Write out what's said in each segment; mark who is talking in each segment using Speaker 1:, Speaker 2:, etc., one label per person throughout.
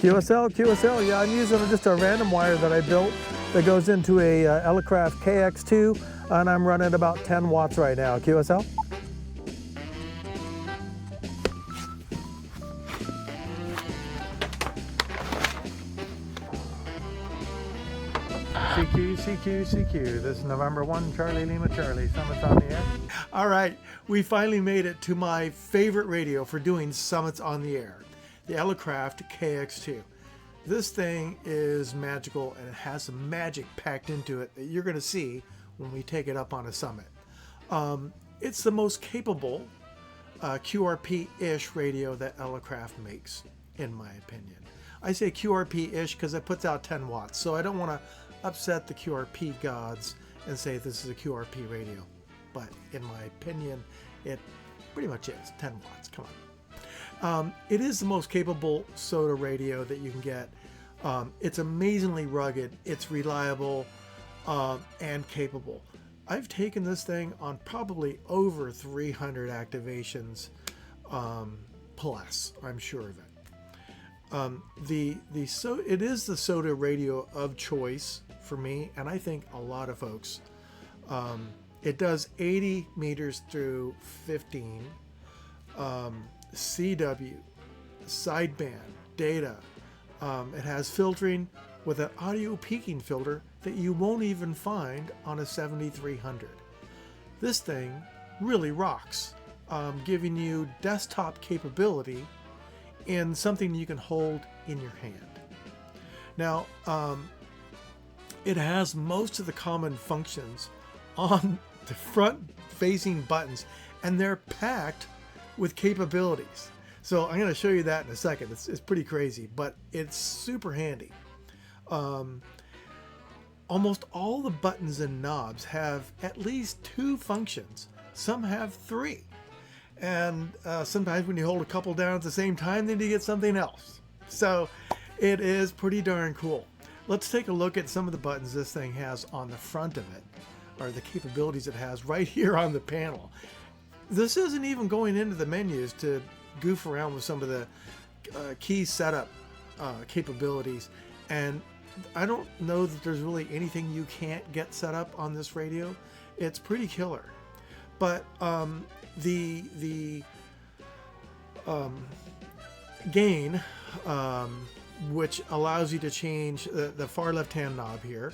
Speaker 1: QSL, yeah, I'm using just a random wire that I built that goes into a Elecraft KX2, and I'm running about 10 watts right now. QSL? CQ. This is November 1, Charlie Lima Charlie. Summits on the air. All right, we finally made it to my favorite radio for doing summits on the air, the Elecraft KX2. This thing is magical, and it has some magic packed into it that you're going to see when we take it up on a summit. It's the most capable QRP-ish radio that Elecraft makes, in my opinion. I say QRP-ish because it puts out 10 watts, so I don't want to upset the QRP gods and say this is a QRP radio. But in my opinion, it pretty much is 10 watts. Come on. It is the most capable SOTA radio that you can get. It's amazingly rugged, it's reliable, and capable. I've taken this thing on probably over 300 activations plus, I'm sure of it. It is the SOTA radio of choice for me, and I think a lot of folks. It does 80 meters through 15, CW, sideband, data. It has filtering with an audio peaking filter that you won't even find on a 7300. This thing really rocks, giving you desktop capability in something you can hold in your hand. Now, it has most of the common functions on the front-facing buttons, and they're packed with capabilities. So I'm going to show you that in a second. It's pretty crazy, but it's super handy. Almost all the buttons and knobs have at least 2 functions. Some have 3. And sometimes when you hold a couple down at the same time, then you get something else. So it is pretty darn cool. Let's take a look at some of the buttons this thing has on the front of it, or the capabilities it has right here on the panel. This isn't even going into the menus to goof around with some of the key setup capabilities. And I don't know that there's really anything you can't get set up on this radio. It's pretty killer. But the gain, which allows you to change the far left hand knob here,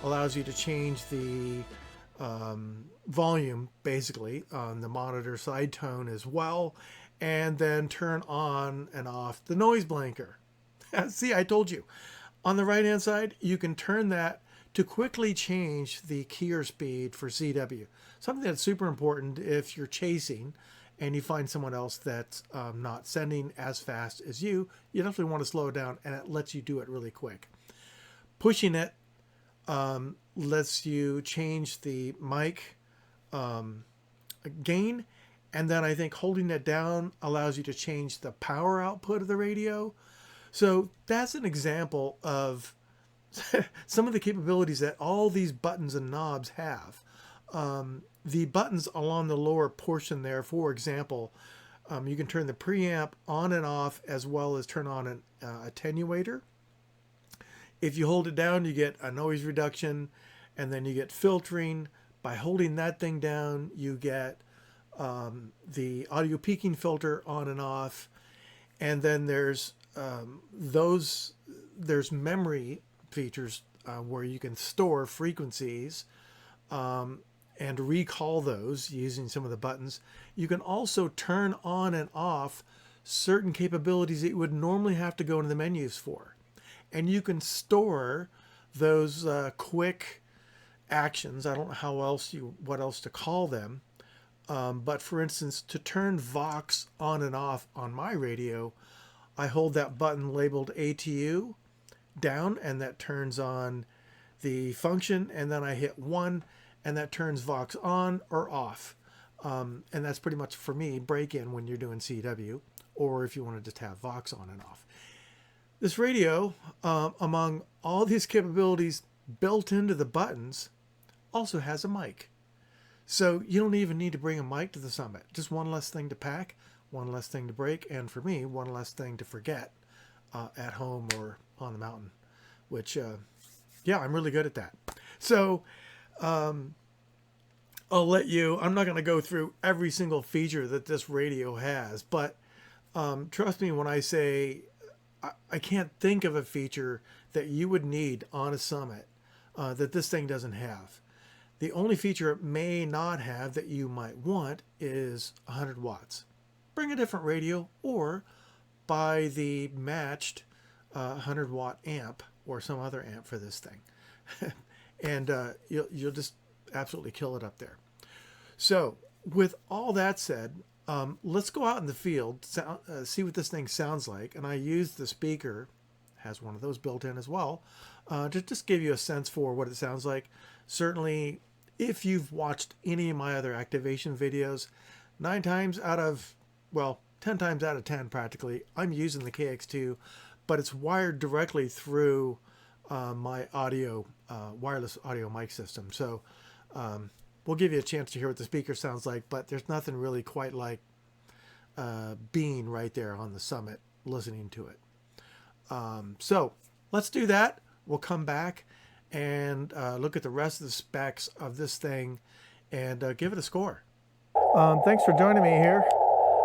Speaker 1: allows you to change the volume basically on the monitor side tone as well, and then turn on and off the noise blanker. See, I told you. On the right hand side, you can turn that to quickly change the keyer speed for CW. Something that's super important if you're chasing and you find someone else that's not sending as fast as you. You definitely want to slow it down, and it lets you do it really quick. Pushing it lets you change the mic gain, and then I think holding it down allows you to change the power output of the radio. So that's an example of some of the capabilities that all these buttons and knobs have. The buttons along the lower portion there, for example, you can turn the preamp on and off, as well as turn on an attenuator. If you hold it down, you get a noise reduction, and then you get filtering. By holding that thing down, you get the audio peaking filter on and off, and then there's memory features where you can store frequencies and recall those using some of the buttons. You can also turn on and off certain capabilities that you would normally have to go into the menus for. And you can store those quick actions. I don't know what else to call them. But for instance, to turn Vox on and off on my radio, I hold that button labeled ATU down, and that turns on the function, and then I hit 1, and that turns Vox on or off. And that's pretty much, for me, break-in when you're doing CW, or if you want to just have Vox on and off. This radio, among all these capabilities built into the buttons, also has a mic. So you don't even need to bring a mic to the summit. Just one less thing to pack, one less thing to break, and for me, one less thing to forget at home or on the mountain, which, yeah, I'm really good at that. So I'll let you, I'm not going to go through every single feature that this radio has, but trust me when I say I can't think of a feature that you would need on a Summit that this thing doesn't have. The only feature it may not have that you might want is 100 watts. Bring a different radio or buy the matched 100 watt amp or some other amp for this thing. And you'll just absolutely kill it up there. So with all that said, let's go out in the field, see what this thing sounds like. And I use the speaker, has one of those built in as well, to just give you a sense for what it sounds like. Certainly, if you've watched any of my other activation videos, 10 times out of 10 practically, I'm using the KX2, but it's wired directly through my wireless audio mic system. So we'll give you a chance to hear what the speaker sounds like, but there's nothing really quite like being right there on the Summit listening to it. So let's do that. We'll come back and look at the rest of the specs of this thing and give it a score. Thanks for joining me here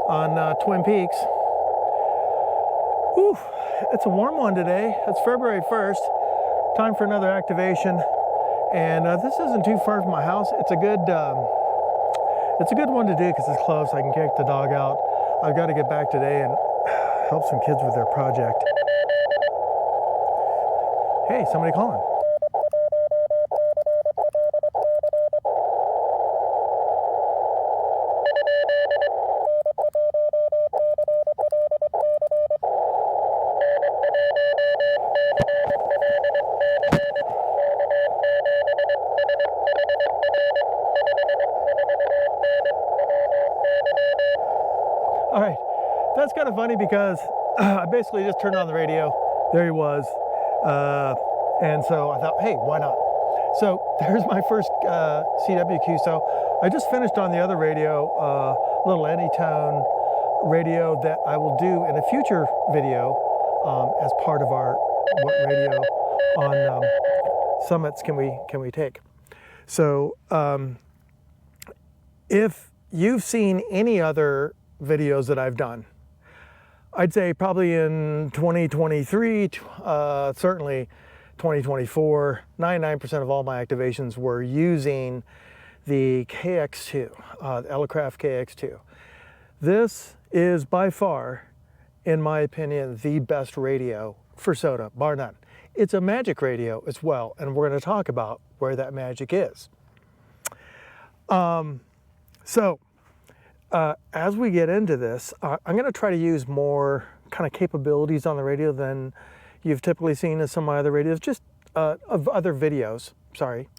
Speaker 1: on Twin Peaks. Whew, it's a warm one today. It's February 1st. Time for another activation. And this isn't too far from my house. It's a good one to do because it's close. I can kick the dog out. I've got to get back today and help some kids with their project. Hey, somebody calling. All right, that's kind of funny because I basically just turned on the radio. There he was. And so I thought, hey, why not? So there's my first CWQ. So I just finished on the other radio, little Anytone radio that I will do in a future video as part of our what radio on summits can we take. So if you've seen any other videos that I've done, I'd say probably in 2023, certainly 2024, 99% of all my activations were using the KX2, the Elecraft KX2. This is by far, in my opinion, the best radio for SOTA, bar none. It's a magic radio as well, and we're going to talk about where that magic is. As we get into this, I'm going to try to use more kind of capabilities on the radio than you've typically seen in some of my other radios, just of other videos, sorry,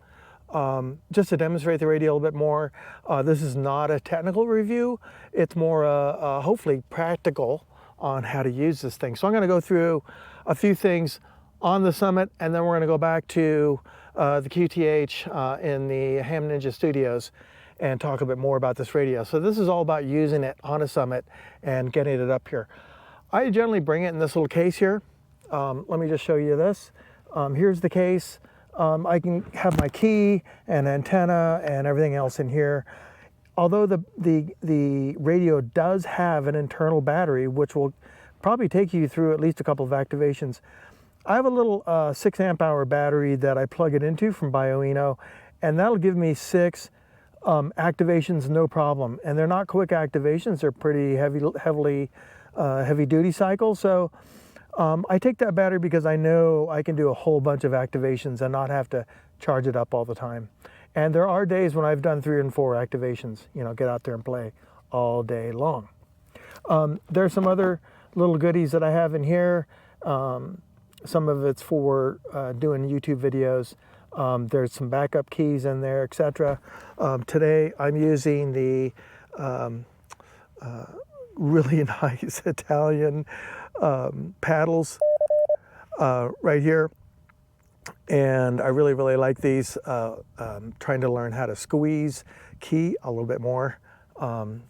Speaker 1: just to demonstrate the radio a little bit more. This is not a technical review. It's more hopefully practical on how to use this thing. So I'm going to go through a few things on the Summit, and then we're going to go back to the QTH in the Ham Ninja Studios and talk a bit more about this radio. So this is all about using it on a Summit and getting it up here. I generally bring it in this little case here. Let me just show you this. Here's the case. I can have my key and antenna and everything else in here. Although the radio does have an internal battery, which will probably take you through at least a couple of activations. I have a little 6 amp hour battery that I plug it into from Bioino, and that'll give me 6 activations, no problem. And they're not quick activations. They're pretty heavy duty cycles. So I take that battery because I know I can do a whole bunch of activations and not have to charge it up all the time. And there are days when I've done 3 and 4 activations, you know, get out there and play all day long. There's some other little goodies that I have in here. Some of it's for doing YouTube videos. There's some backup keys in there, etc. Today I'm using the really nice Italian paddles right here, and I really like these. Trying to learn how to squeeze key a little bit more.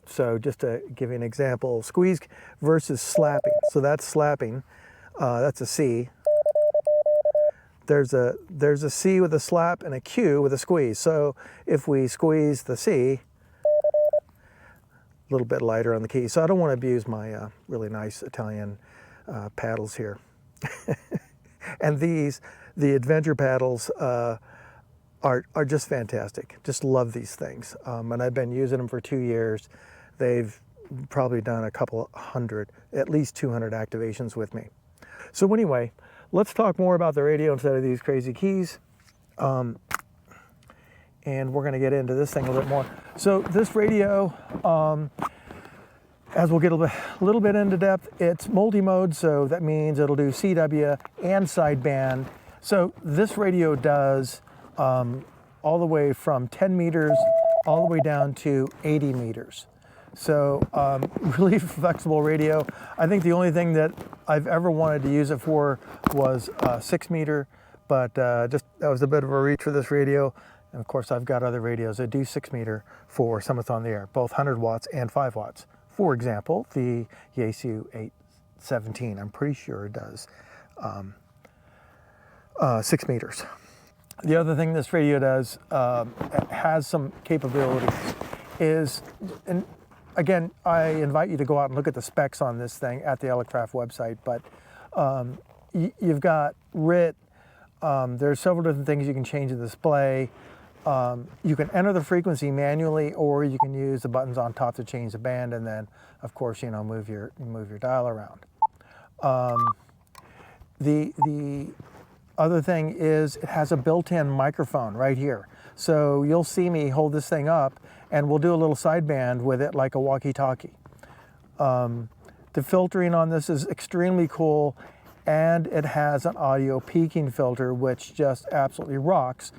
Speaker 1: So just to give you an example, squeeze versus slapping. So that's slapping. That's a C. There's a C with a slap and a Q with a squeeze. So if we squeeze the C, a little bit lighter on the key. So I don't want to abuse my really nice Italian paddles here. And these, the adventure paddles, are just fantastic. Just love these things. And I've been using them for 2 years. They've probably done a couple hundred, at least 200 activations with me. So anyway, let's talk more about the radio instead of these crazy keys. And we're going to get into this thing a little bit more. So this radio, as we'll get a little bit into depth, it's multi-mode, so that means it'll do CW and sideband. So this radio does all the way from 10 meters all the way down to 80 meters. So really flexible radio. I think the only thing that I've ever wanted to use it for was 6 meter, but just that was a bit of a reach for this radio. And of course, I've got other radios that do 6 meter for Summits on the Air, both 100 watts and 5 watts. For example, the Yaesu 817, I'm pretty sure it does 6 meters. The other thing this radio does, has some capabilities, is, and again, I invite you to go out and look at the specs on this thing at the Elecraft website, but you've got RIT, there's several different things you can change the display. You can enter the frequency manually, or you can use the buttons on top to change the band, and then, of course, you know, move your dial around. The other thing is it has a built-in microphone right here. So you'll see me hold this thing up, and we'll do a little sideband with it like a walkie-talkie. The filtering on this is extremely cool, and it has an audio peaking filter, which just absolutely rocks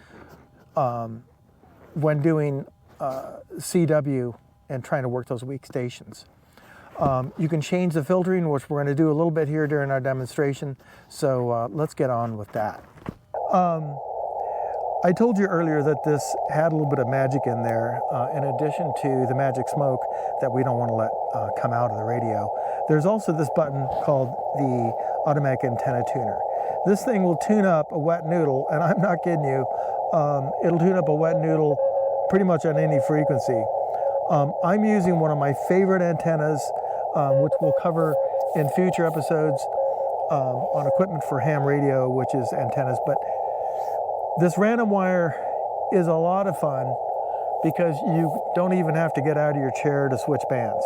Speaker 1: when doing CW and trying to work those weak stations. You can change the filtering, which we're going to do a little bit here during our demonstration. So let's get on with that. I told you earlier that this had a little bit of magic in there, in addition to the magic smoke that we don't want to let come out of the radio. There's also this button called the automatic antenna tuner. This thing will tune up a wet noodle, and I'm not kidding you. It'll tune up a wet noodle pretty much on any frequency. I'm using one of my favorite antennas, which we'll cover in future episodes on equipment for ham radio, which is antennas. But this random wire is a lot of fun because you don't even have to get out of your chair to switch bands.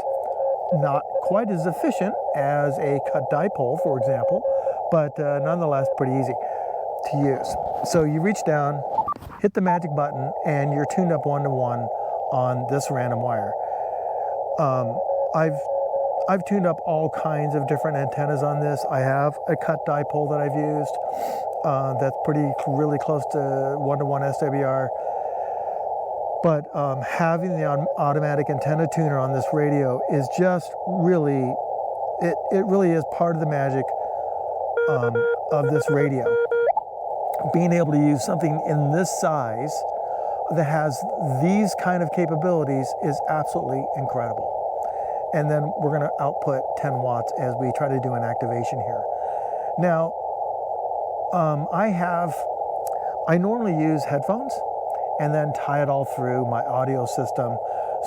Speaker 1: Not quite as efficient as a cut dipole, for example, but nonetheless pretty easy to use. So you reach down, hit the magic button, and you're tuned up 1-to-1 on this random wire. I've tuned up all kinds of different antennas on this. I have a cut dipole that I've used that's really close to 1-to-1 SWR. But having the automatic antenna tuner on this radio is just really, it really is part of the magic of this radio. Being able to use something in this size that has these kind of capabilities is absolutely incredible. And then we're going to output 10 watts as we try to do an activation here. Now, I normally use headphones and then tie it all through my audio system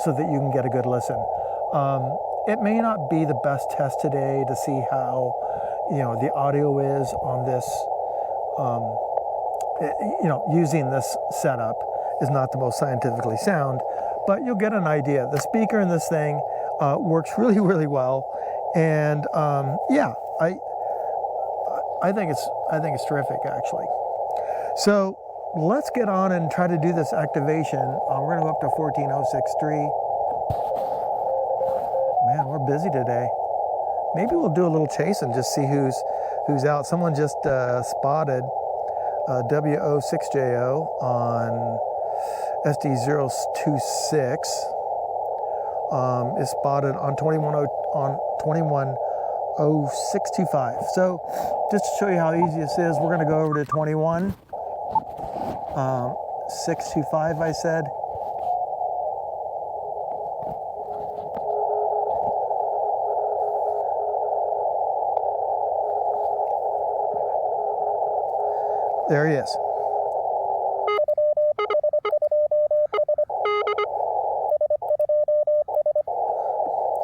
Speaker 1: so that you can get a good listen. It may not be the best test today to see how, the audio is on this, using this setup is not the most scientifically sound, but you'll get an idea. The speaker in this thing works really, really well, and yeah, I think it's terrific actually. So let's get on and try to do this activation. We're going to go up to 14063. Man, we're busy today. Maybe we'll do a little chase and just see who's out. Someone just spotted WO6JO on SD026 is spotted on 21065. So just to show you how easy this is, we're going to go over to 21625. I said. There he is.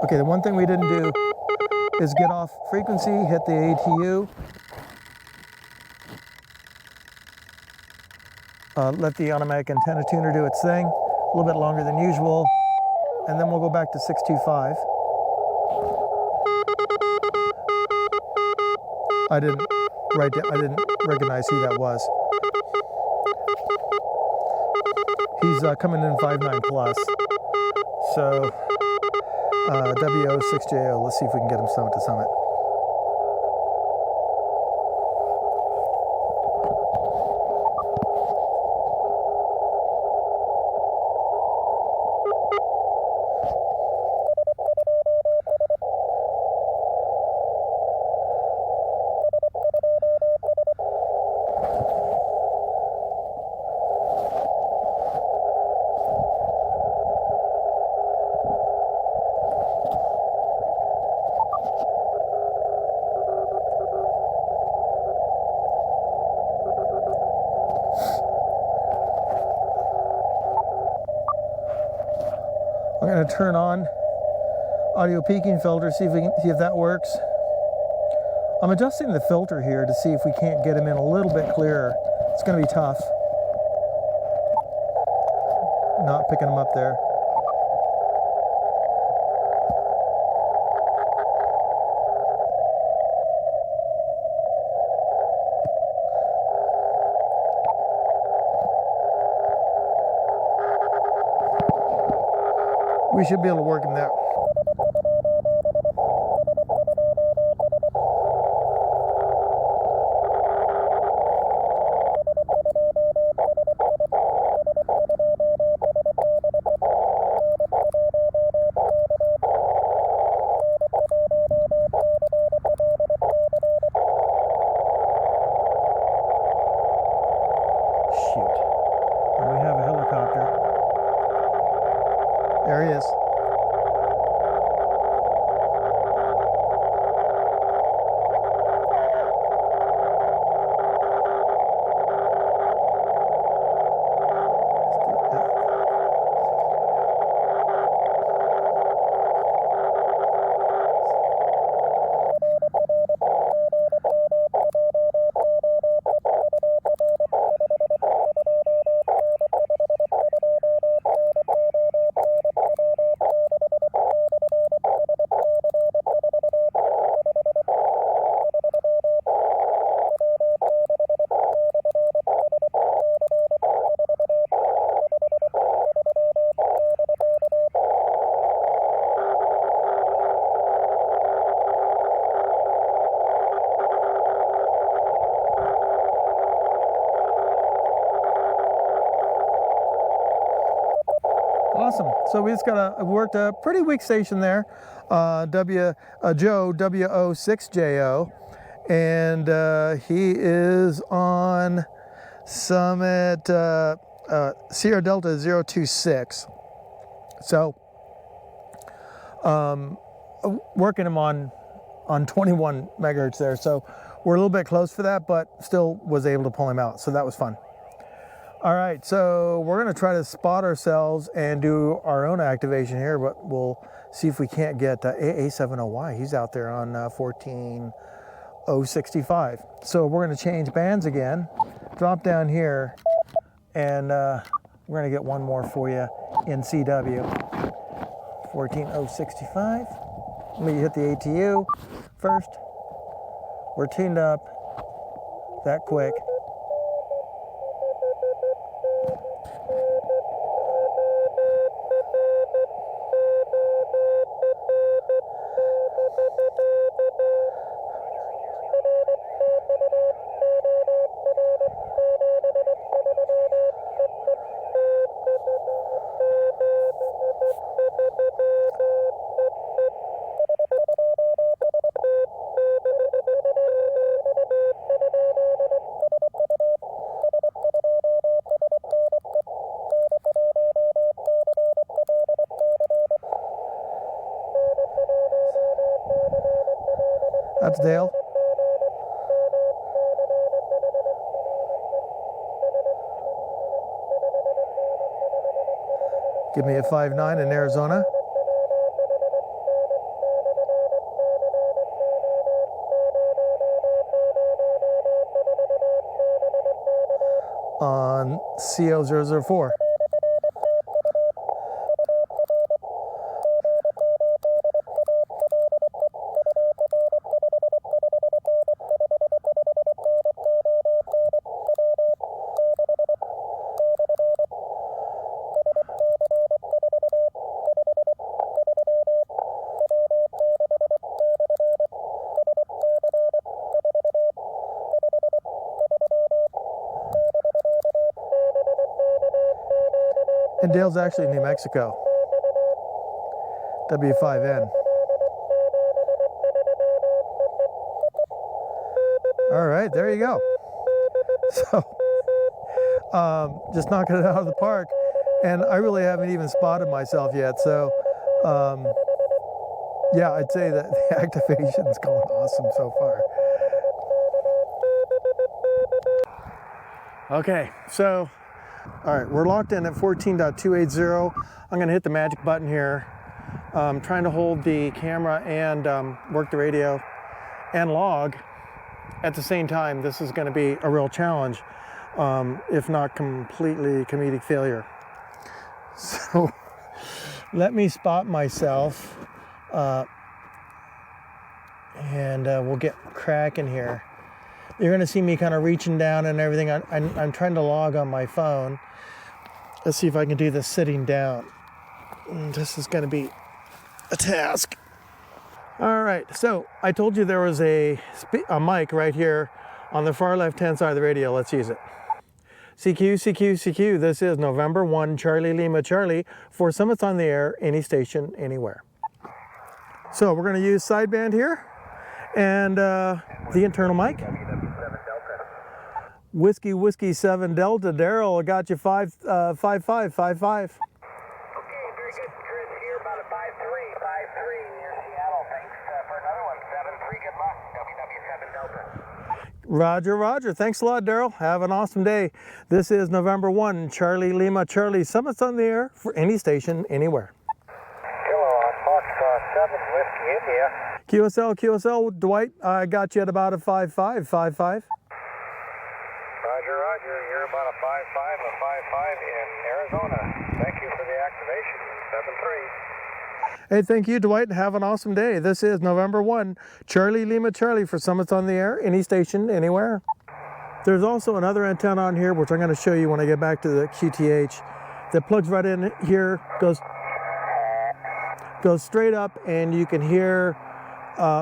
Speaker 1: Okay, the one thing we didn't do is get off frequency, hit the ATU, let the automatic antenna tuner do its thing, a little bit longer than usual, and then we'll go back to 625. I didn't recognize who that was. He's coming in 5.9 plus. So WO6JO, let's see if we can get him summit to summit. I'm going to turn on audio peaking filter, see if that works. I'm adjusting the filter here to see if we can't get him in a little bit clearer. It's going to be tough. Not picking him up there. We should be able to work him there. Shoot. And we have a helicopter. There he is. Awesome. So we just worked a pretty weak station there, Joe, WO6JO, and he is on summit Sierra Delta 026. So working him on 21 megahertz there. So we're a little bit close for that, but still was able to pull him out. So that was fun. All right, so we're going to try to spot ourselves and do our own activation here, but we'll see if we can't get AA70Y. He's out there on 14065. So we're going to change bands again, drop down here, and we're going to get one more for you in CW. 14065. Let me hit the ATU first. We're tuned up that quick. That's Dale. Give me a 5.9 in Arizona. On CO004. And Dale's actually New Mexico. W5N. All right, there you go. So, just knocking it out of the park. And I really haven't even spotted myself yet. So, yeah, I'd say that the activation's going awesome so far. Okay, so, all right, we're locked in at 14.280. I'm gonna hit the magic button here. Trying to hold the camera and work the radio and log at the same time. This is gonna be a real challenge, if not completely comedic failure. So let me spot myself and we'll get cracking here. You're gonna see me kind of reaching down and everything. I'm trying to log on my phone. Let's see if I can do this sitting down. This is gonna be a task. All right, so I told you there was a mic right here on the far left-hand side of the radio. Let's use it. CQ, CQ, CQ. This is November 1, Charlie Lima Charlie, for Summits on the Air, any station, anywhere. So we're gonna use sideband here and the internal mic. Whiskey, Whiskey 7 Delta. Daryl, I got you 5.5.
Speaker 2: Okay, very good, Chris. Here about a 5.3 near Seattle. Thanks for another one. 7.3. Good luck. WW7 Delta.
Speaker 1: Roger, Roger. Thanks a lot, Daryl. Have an awesome day. This is November 1, Charlie Lima Charlie, Summits on the Air for any station, anywhere.
Speaker 2: Kilo Fox 7 Whiskey India.
Speaker 1: QSL, QSL. Dwight, I got you at about a 5.5.
Speaker 2: Roger, Roger. You're about a 5.5 in Arizona. Thank you for the activation. 7.3.
Speaker 1: Hey, thank you, Dwight. Have an awesome day. This is November 1, Charlie Lima Charlie for Summits on the Air, any station, anywhere. There's also another antenna on here, which I'm going to show you when I get back to the QTH, that plugs right in here, goes straight up, and you can hear,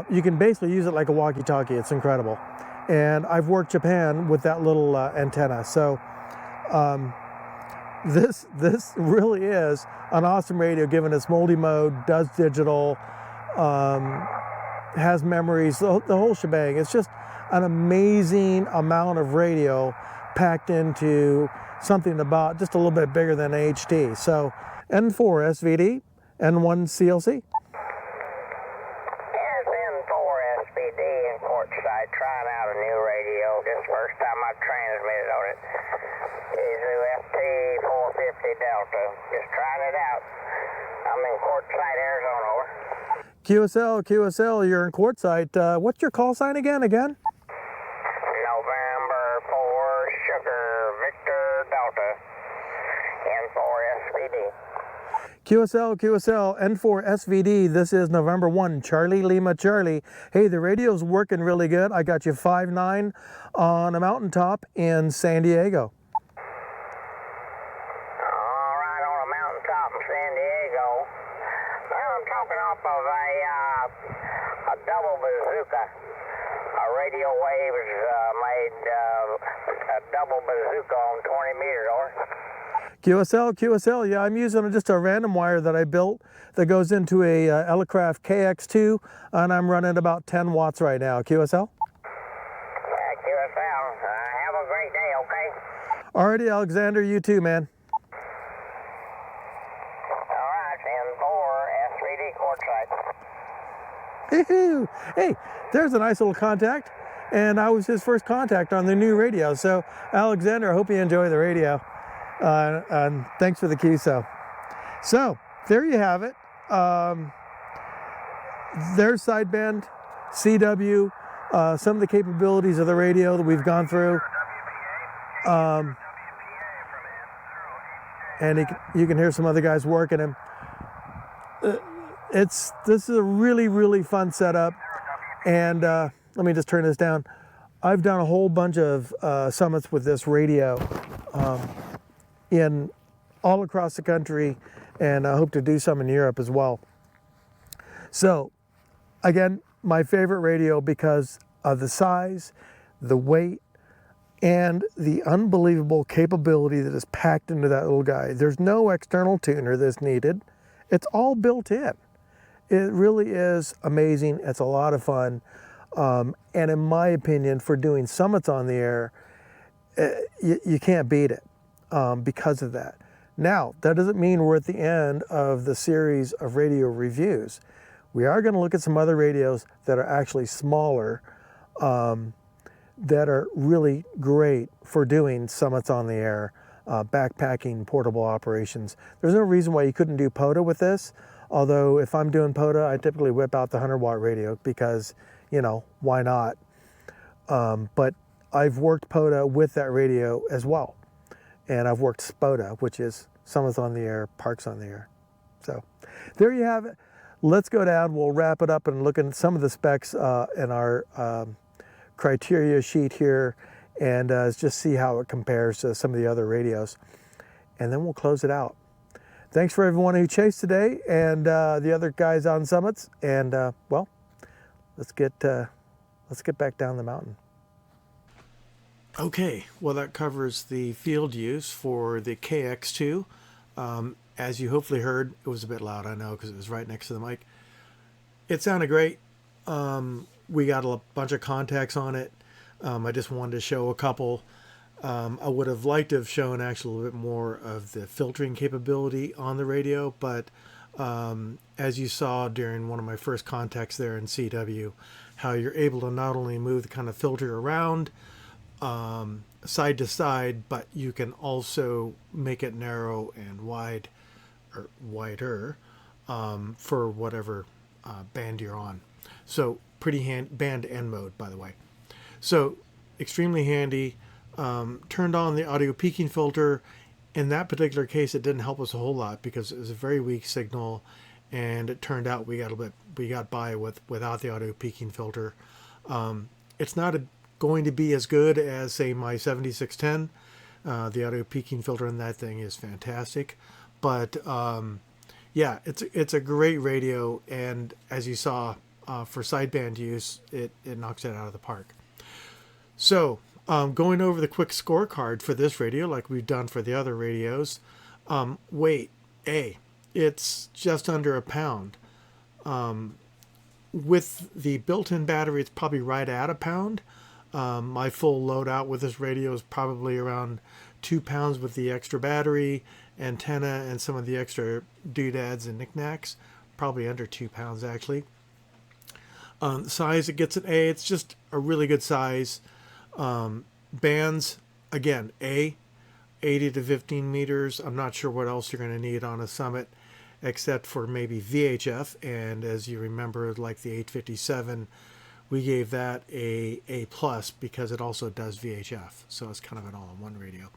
Speaker 1: you can basically use it like a walkie-talkie. It's incredible. And I've worked Japan with that little antenna. So this really is an awesome radio, given its multi-mode, does digital, has memories, the whole shebang. It's just an amazing amount of radio packed into something about just a little bit bigger than HT. So N4 SVD, N1 CLC.
Speaker 2: Quartzsite, trying out a new radio. This is the first time I've transmitted on it. KX2 450 Delta. Just trying it out. I'm in Quartzsite, Arizona. Over.
Speaker 1: QSL, you're in Quartzsite. What's your call sign again?
Speaker 2: November 4 Sugar Victor Delta. N4 SVD.
Speaker 1: QSL, N4 SVD. This is November 1, Charlie Lima Charlie. Hey, the radio's working really good. I got you 5.9 on a mountaintop in San Diego.
Speaker 2: All right, on a mountaintop in San Diego. Well, I'm talking off of a double bazooka. A radio wave is made a double bazooka on 20 meters, or?
Speaker 1: QSL, yeah, I'm using just a random wire that I built that goes into a Elecraft KX2, and I'm running about 10 watts right now. QSL?
Speaker 2: Yeah, QSL. Have a great day, okay?
Speaker 1: Alrighty, Alexander, you too, man.
Speaker 2: All right, and 4 SVD Quartzsite.
Speaker 1: Hey, there's a nice little contact, and I was his first contact on the new radio. So, Alexander, I hope you enjoy the radio. And thanks for the QSO. So there you have it. There's sideband, CW, some of the capabilities of the radio that we've gone through. And you can hear some other guys working him. This is a really, really fun setup. And let me just turn this down. I've done a whole bunch of summits with this radio in all across the country, and I hope to do some in Europe as well. So again, my favorite radio because of the size, the weight, and the unbelievable capability that is packed into that little guy. There's no external tuner that's needed. It's all built in. It really is amazing. It's a lot of fun. And in my opinion, for doing summits on the air, you can't beat it because of that. Now, that doesn't mean we're at the end of the series of radio reviews. We are going to look at some other radios that are actually smaller, that are really great for doing summits on the air, backpacking, portable operations. There's no reason why you couldn't do POTA with this, although if I'm doing POTA, I typically whip out the 100-watt radio because, you know, why not? But I've worked POTA with that radio as well. And I've worked SPOTA, which is summits on the air, parks on the air. So there you have it. Let's go down, we'll wrap it up and look at some of the specs in our criteria sheet here, and just see how it compares to some of the other radios, and then we'll close it out. Thanks for everyone who chased today, and the other guys on summits, and well, let's get back down the mountain. Okay, well, that covers the field use for the KX2. As you hopefully heard, it was a bit loud, I know, because it was right next to the mic. It sounded great. We got a bunch of contacts on it. I just wanted to show a couple. I would have liked to have shown actually a little bit more of the filtering capability on the radio, but as you saw during one of my first contacts there in CW, how you're able to not only move the kind of filter around side to side, but you can also make it narrow and wide or wider for whatever band you're on. So pretty band and mode, by the way. So extremely handy. Turned on the audio peaking filter. In that particular case, it didn't help us a whole lot because it was a very weak signal, and it turned out we got by without the audio peaking filter. It's not going to be as good as, say, my 7610. The audio peaking filter in that thing is fantastic, but yeah, it's a great radio, and as you saw, for sideband use, it knocks it out of the park. So going over the quick scorecard for this radio, like we've done for the other radios. Weight, it's just under a pound. With the built-in battery, it's probably right at a pound. My full loadout with this radio is probably around 2 pounds with the extra battery, antenna, and some of the extra doodads and knickknacks. Probably under 2 pounds, actually. Size, it gets an A. It's just a really good size. Bands, again, A, 80 to 15 meters. I'm not sure what else you're going to need on a summit except for maybe VHF. And as you remember, like the 857, we gave that a A+ because it also does VHF. So it's kind of an all-in-one radio.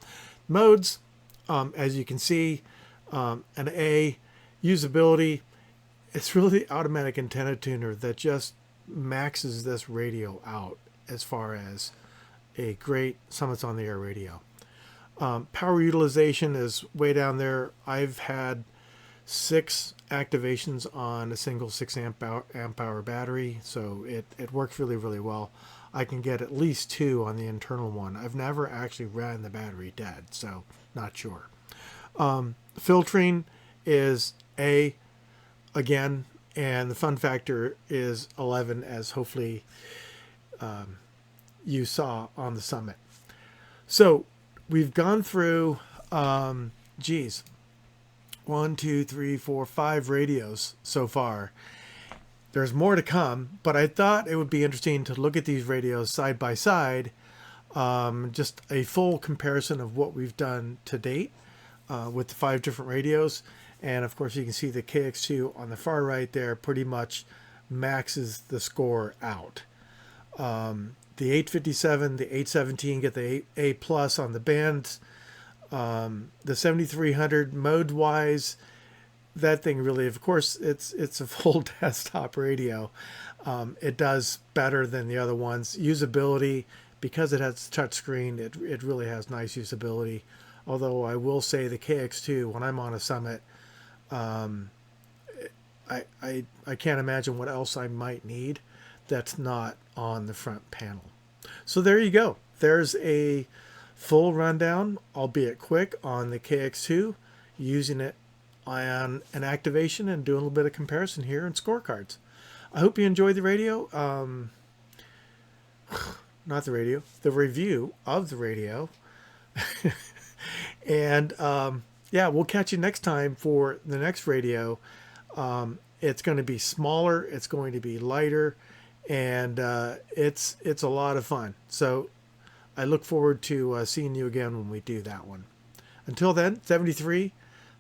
Speaker 1: Modes, as you can see, an A. Usability, it's really the automatic antenna tuner that just maxes this radio out as far as a great summits on the air radio. Power utilization is way down there. I've had 6 activations on a single 6 amp hour battery, so it works really, really well. I can get at least 2 on the internal one. I've never actually ran the battery dead, so not sure. Filtering is A again, and the fun factor is 11, as hopefully you saw on the summit. So we've gone through 1, 2, 3, 4, 5 radios so far. There's more to come, but I thought it would be interesting to look at these radios side by side, just a full comparison of what we've done to date with the 5 different radios, And of course, you can see the KX2 on the far right there pretty much maxes the score out. The 857, the 817 get the A plus on the bands. The 7300 mode wise, that thing really, of course, it's a full desktop radio. It does better than the other ones. Usability, because it has touchscreen, it really has nice usability. Although I will say the KX2, when I'm on a summit, I can't imagine what else I might need that's not on the front panel. So there you go. There's a full rundown, albeit quick, on the KX2, using it on an activation and doing a little bit of comparison here in scorecards. I hope you enjoyed the radio. Not the radio, the review of the radio. And yeah, we'll catch you next time for the next radio. It's going to be smaller, it's going to be lighter, and it's a lot of fun. So I look forward to seeing you again when we do that one. Until then, 73,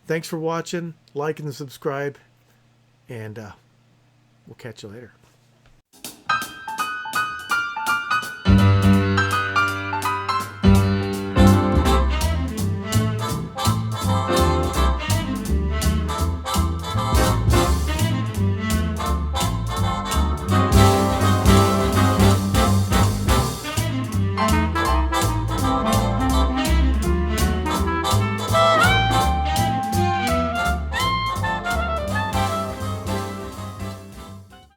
Speaker 1: thanks for watching, like and subscribe, and we'll catch you later.